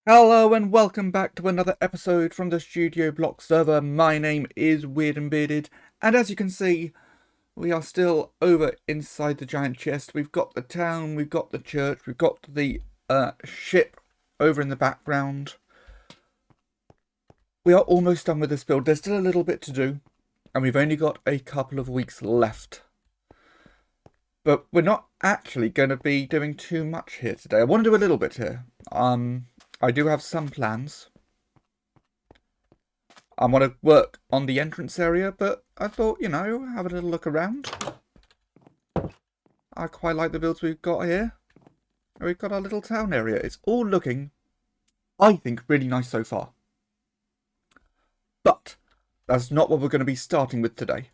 Hello and welcome back to another episode from the Studio Block server. My name is Weird and Bearded, and as you can see, we are still over inside the giant chest. We've got the town, we've got the church, we've got the ship over in the background. We are almost done with this build. There's still a little bit to do, and we've only got a couple of weeks left. But we're not actually going to be doing too much here today. I want to do a little bit here. I do have some plans. I want to work on the entrance area, but I thought, have a little look around. I quite like the builds we've got here. We've got our little town area. It's all looking, I think, really nice so far. But that's not what we're going to be starting with today.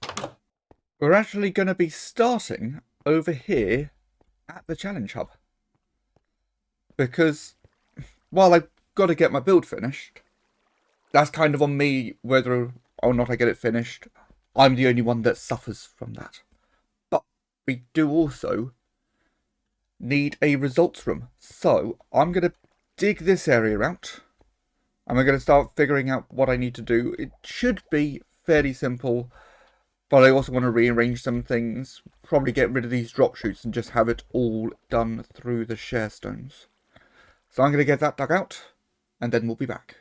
We're actually going to be starting over here at the challenge hub. Because while I've got to get my build finished, that's kind of on me whether or not I get it finished. I'm the only one that suffers from that. But we do also need a results room. So I'm going to dig this area out. And we're going to start figuring out what I need to do. It should be fairly simple. But I also want to rearrange some things. Probably get rid of these drop chutes and just have it all done through the share stones. So I'm going to get that dug out. And then we'll be back.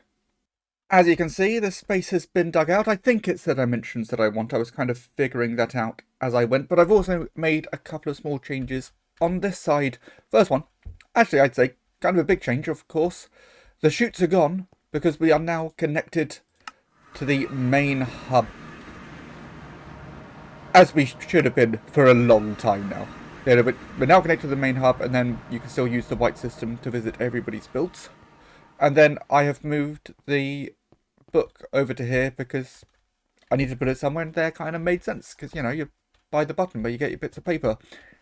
As you can see, the space has been dug out. I think it's the dimensions that I want. I was kind of figuring that out as I went. But I've also made a couple of small changes on this side. First one, actually I'd say kind of a big change, of course. The chutes are gone because we are now connected to the main hub. As we should have been for a long time now. We're now connected to the main hub, and then you can still use the white system to visit everybody's builds. And then I have moved the book over to here because I need to put it somewhere, and there kind of made sense because you buy the button where you get your bits of paper,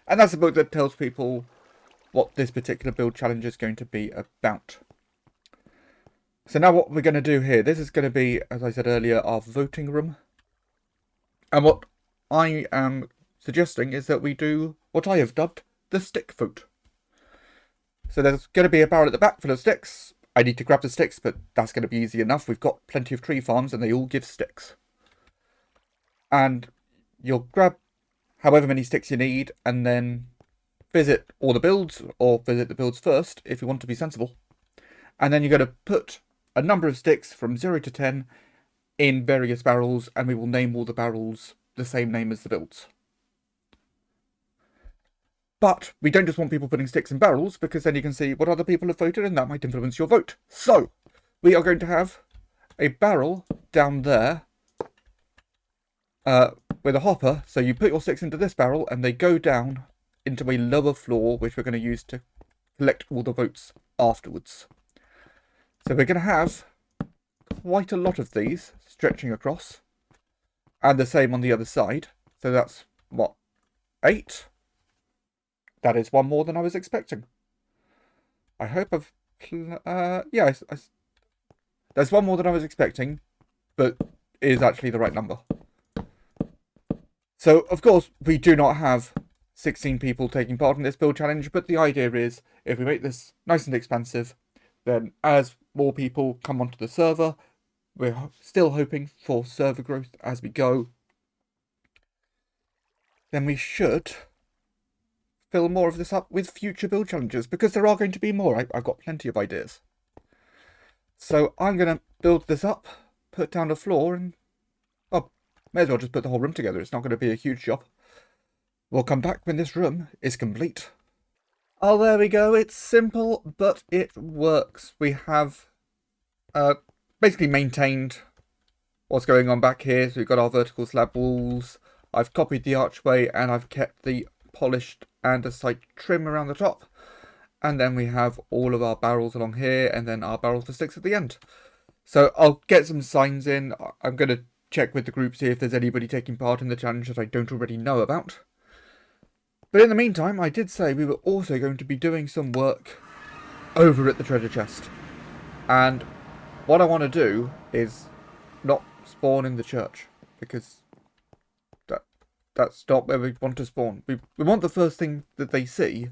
and that's a book that tells people what this particular build challenge is going to be about. So now what we're going to do here, this is going to be, as I said earlier, our voting room. And what I am suggesting is that we do what I have dubbed the stick vote. So there's going to be a barrel at the back full of sticks. I need to grab the sticks, but that's going to be easy enough. We've got plenty of tree farms and they all give sticks. And you'll grab however many sticks you need and then visit all the builds, or visit the builds first if you want to be sensible. And then you're going to put a number of sticks from 0 to 10 in various barrels, and we will name all the barrels the same name as the builds. But we don't just want people putting sticks in barrels, because then you can see what other people have voted, and that might influence your vote. So we are going to have a barrel down there with a hopper. So you put your sticks into this barrel and they go down into a lower floor, which we're going to use to collect all the votes afterwards. So we're going to have quite a lot of these stretching across, and the same on the other side. So that's what, 8? That is one more than I was expecting. I hope I've yeah, there's one more than I was expecting, but it is actually the right number. So of course we do not have 16 people taking part in this build challenge, but the idea is if we make this nice and expansive, then as more people come onto the server, we're still hoping for server growth as we go, then we should fill more of this up with future build challenges, because there are going to be more. I've got plenty of ideas. So I'm going to build this up, put down a floor, and may as well just put the whole room together. It's not going to be a huge job. We'll come back when this room is complete. Oh, there we go. It's simple, but it works. We have basically maintained what's going on back here. So we've got our vertical slab walls. I've copied the archway, and I've kept the polished andesite trim around the top. And then we have all of our barrels along here, and then our barrels for sticks at the end. So I'll get some signs in. I'm going to check with the group, see if there's anybody taking part in the challenge that I don't already know about. But in the meantime, I did say we were also going to be doing some work over at the treasure chest. And what I want to do is not spawn in the church, because that's not where we want to spawn. We want the first thing that they see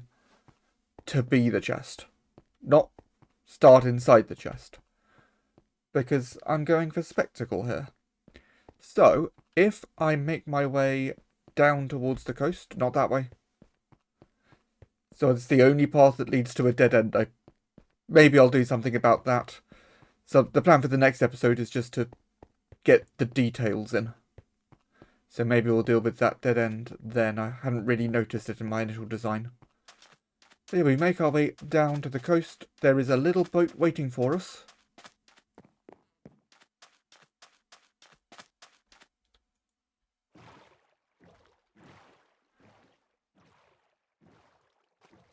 to be the chest, not start inside the chest. Because I'm going for spectacle here. So, if I make my way down towards the coast, not that way. So it's the only path that leads to a dead end. Maybe I'll do something about that. So the plan for the next episode is just to get the details in. So maybe we'll deal with that dead end then. I hadn't really noticed it in my initial design. So yeah, we make our way down to the coast. There is a little boat waiting for us.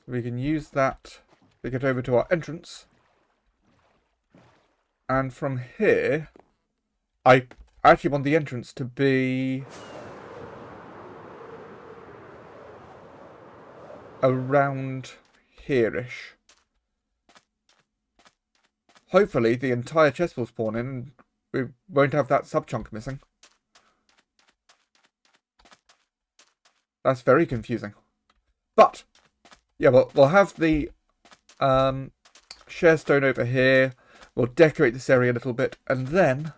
So we can use that to get over to our entrance. And from here, I actually want the entrance to be around here-ish. Hopefully the entire chest will spawn in and we won't have that sub-chunk missing. That's very confusing. But, yeah, we'll have the share stone over here. We'll decorate this area a little bit. And then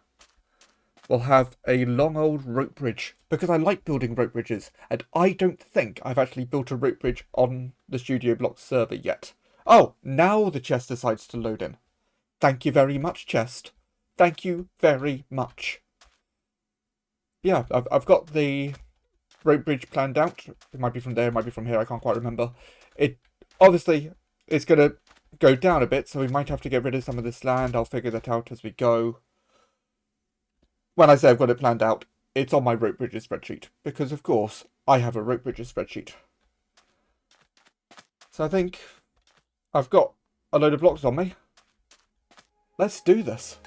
we'll have a long old rope bridge. Because I like building rope bridges. And I don't think I've actually built a rope bridge on the Studio Blocks server yet. Oh, now the chest decides to load in. Thank you very much, chest. Thank you very much. Yeah, I've got the rope bridge planned out. It might be from there, it might be from here, I can't quite remember. It obviously it's gonna go down a bit, so we might have to get rid of some of this land. I'll figure that out as we go. When I say I've got it planned out, it's on my rope bridges spreadsheet, because of course I have a rope bridges spreadsheet. So I think I've got a load of blocks on me. Let's do this.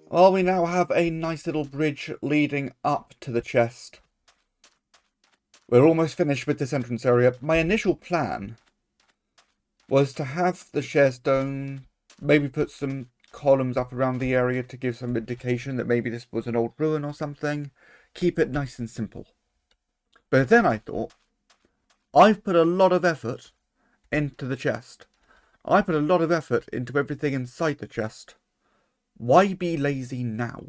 Well, we now have a nice little bridge leading up to the chest. We're almost finished with this entrance area. My initial plan was to have the share stone, maybe put some columns up around the area to give some indication that maybe this was an old ruin or something. Keep it nice and simple. But then I thought, I've put a lot of effort into the chest. I put a lot of effort into everything inside the chest. Why be lazy now?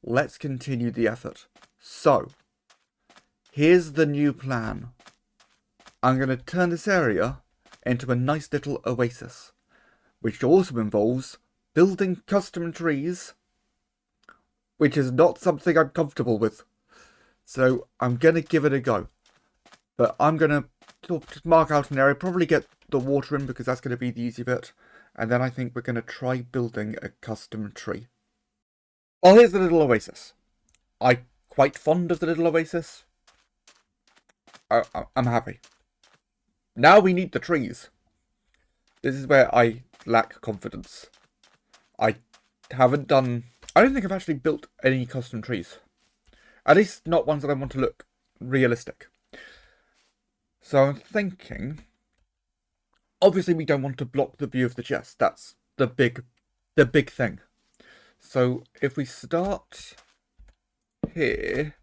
Let's continue the effort. So, here's the new plan. I'm going to turn this area into a nice little oasis, which also involves building custom trees, which is not something I'm comfortable with. So I'm going to give it a go. But I'm going to mark out an area, probably get the water in because that's going to be the easy bit. And then I think we're going to try building a custom tree. Well, here's the little oasis. I'm quite fond of the little oasis. I'm happy. Now we need the trees. This is where I lack confidence. I don't think I've actually built any custom trees. At least not ones that I want to look realistic. So I'm thinking, obviously we don't want to block the view of the chest. That's the big thing. So if we start here,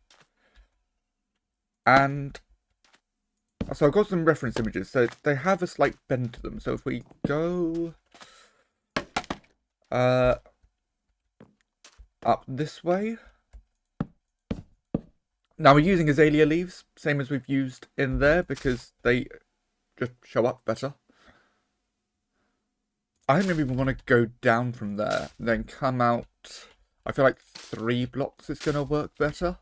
and so I've got some reference images, so they have a slight bend to them. So if we go up this way, now we're using azalea leaves, same as we've used in there, because they just show up better. I think maybe we want to go down from there, then come out. I feel like 3 blocks is going to work better.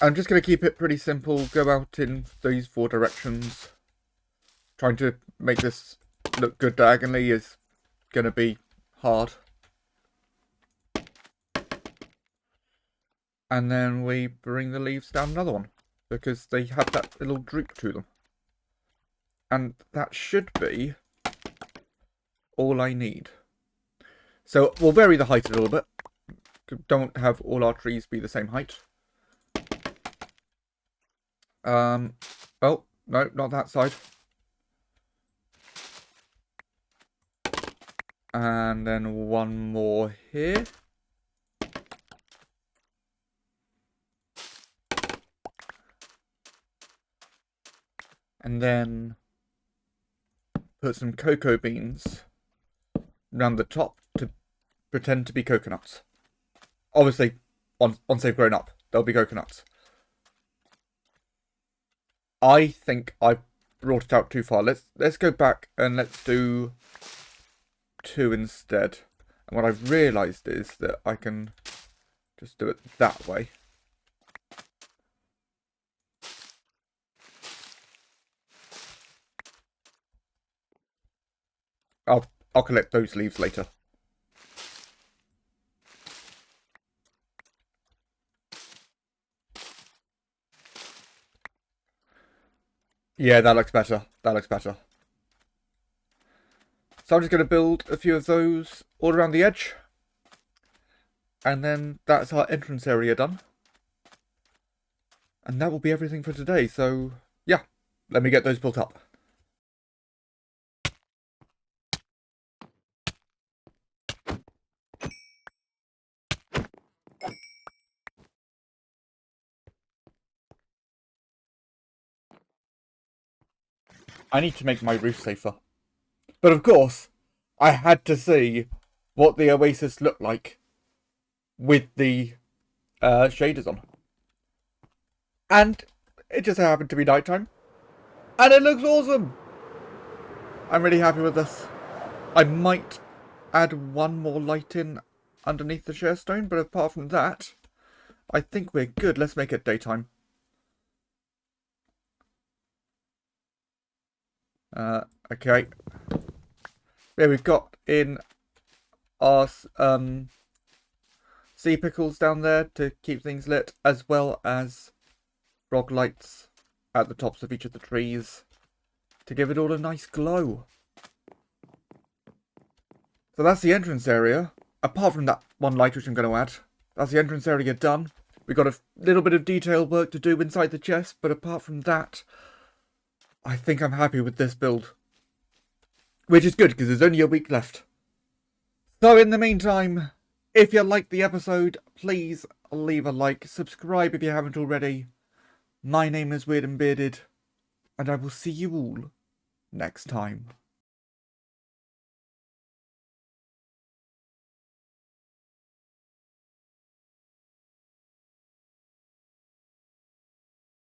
I'm just going to keep it pretty simple, go out in these 4 directions. Trying to make this look good diagonally is going to be hard. And then we bring the leaves down another one, because they have that little droop to them. And that should be all I need. So we'll vary the height a little bit. Don't have all our trees be the same height. Oh, no, not that side. And then one more here. And then put some cocoa beans around the top to pretend to be coconuts. Obviously, once they've grown up, they'll be coconuts. I think I brought it out too far. Let's go back and let's do 2 instead. And what I've realised is that I can just do it that way. I'll collect those leaves later. Yeah, that looks better. That looks better. So I'm just going to build a few of those all around the edge. And then that's our entrance area done. And that will be everything for today. So, yeah, let me get those built up. I need to make my roof safer. But of course, I had to see what the oasis looked like with the shaders on. And it just happened to be nighttime. And it looks awesome! I'm really happy with this. I might add one more light in underneath the share stone, but apart from that, I think we're good. Let's make it daytime. Okay. Yeah, we've got in our sea pickles down there to keep things lit, as well as frog lights at the tops of each of the trees to give it all a nice glow. So that's the entrance area. Apart from that one light which I'm going to add, that's the entrance area done. We've got a little bit of detail work to do inside the chest, but apart from that, I think I'm happy with this build. Which is good, because there's only a week left. So in the meantime, if you liked the episode, please leave a like, subscribe if you haven't already. My name is Weird and Bearded, and I will see you all next time.